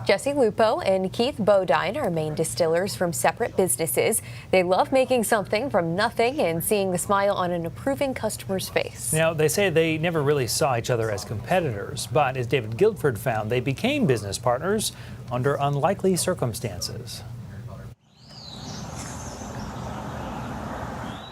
Jesse Lupo and Keith Bodine are Maine distillers from separate businesses. They love making something from nothing and seeing the smile on an approving customer's face. Now, they say they never really saw each other as competitors, but as David Guilford found, they became business partners under unlikely circumstances.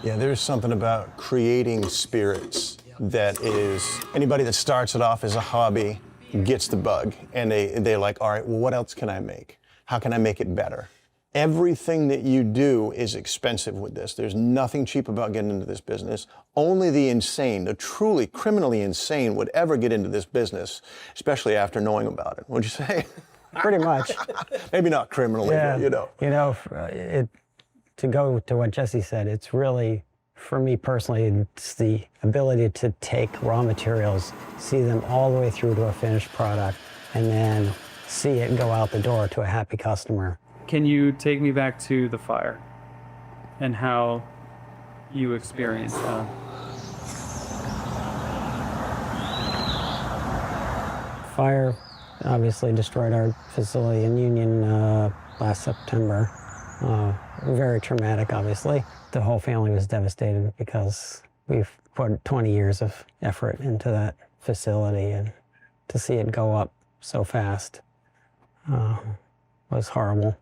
Yeah, there's something about creating spirits that is, anybody that starts it off as a hobby gets the bug, and they're like, all right, well, what else can I make? How can I make it better? Everything that you do is expensive with this. There's nothing cheap about getting into this business. Only the insane, the truly criminally insane would ever get into this business, especially after knowing about it. What'd you say? Pretty much. Maybe not criminally, yeah, but you know. To go to what Jesse said, it's really, for me personally, it's the ability to take raw materials, see them all the way through to a finished product, and then see it go out the door to a happy customer. Can you take me back to the fire and how you experienced that? Fire obviously destroyed our facility in Union last September. Very traumatic, obviously. The whole family was devastated because we've put 20 years of effort into that facility, and to see it go up so fast was horrible.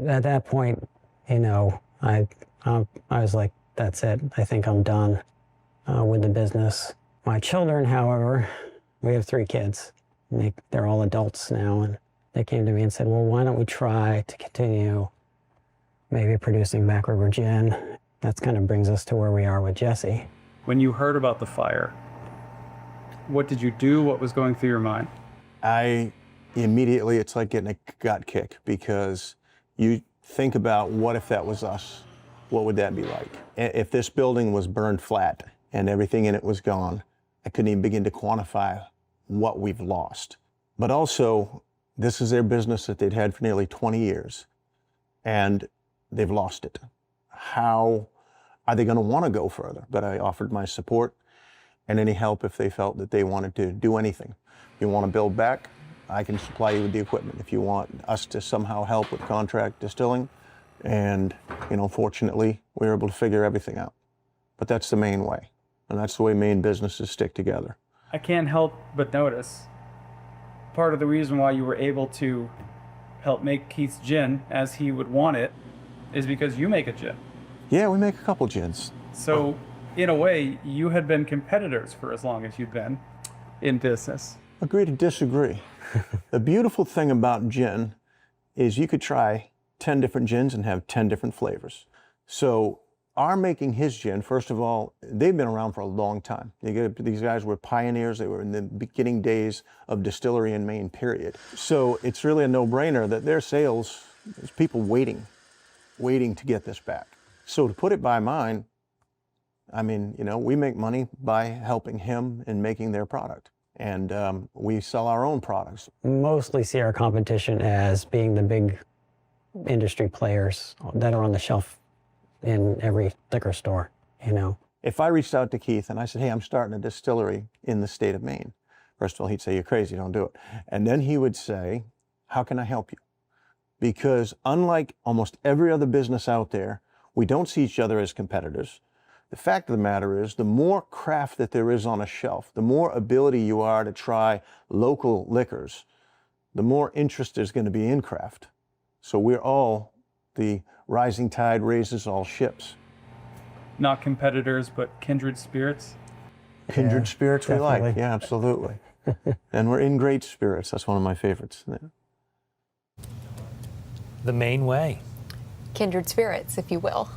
At that point, you know, I was like, that's it. I think I'm done with the business. My children, however, we have 3 kids. And they're all adults now, and they came to me and said, well, why don't we try to continue maybe producing Back River Gin. That kind of brings us to where we are with Jesse. When you heard about the fire, what did you do? What was going through your mind? I immediately, it's like getting a gut kick, because you think about, what if that was us? What would that be like? If this building was burned flat and everything in it was gone, I couldn't even begin to quantify what we've lost. But also, this is their business that they'd had for nearly 20 years. And they've lost it. How are they going to want to go further? But I offered my support and any help if they felt that they wanted to do anything. If you want to build back, I can supply you with the equipment. If you want us to somehow help with contract distilling, and fortunately, we were able to figure everything out. But that's the Maine way, and that's the way Maine businesses stick together. I can't help but notice part of the reason why you were able to help make Keith's gin as he would want it is because you make a gin. Yeah, we make a couple gins. So, in a way, you had been competitors for as long as you'd been in business. Agree to disagree. The beautiful thing about gin is you could try 10 different gins and have 10 different flavors. So our making his gin, first of all, they've been around for a long time. These guys were pioneers. They were in the beginning days of distillery in Maine, period. So it's really a no-brainer that their sales, there's people waiting to get this back. So to put it by mine, I mean, we make money by helping him in making their product. And we sell our own products. Mostly see our competition as being the big industry players that are on the shelf in every liquor store, If I reached out to Keith and I said, hey, I'm starting a distillery in the state of Maine, first of all, he'd say, you're crazy, don't do it. And then he would say, how can I help you? Because unlike almost every other business out there, we don't see each other as competitors. The fact of the matter is, the more craft that there is on a shelf, the more ability you are to try local liquors, the more interest there's going to be in craft. So we're all, the rising tide raises all ships. Not competitors, but kindred spirits? Kindred spirits definitely. We like, yeah, absolutely. And we're in great spirits. That's one of my favorites. The Maine way. Kindred spirits, if you will.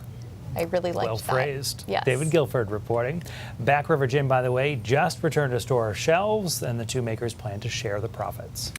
I really liked that. Well phrased. Yes. David Guilford reporting. Back River Gin, by the way, just returned to store shelves, and the 2 makers plan to share the profits.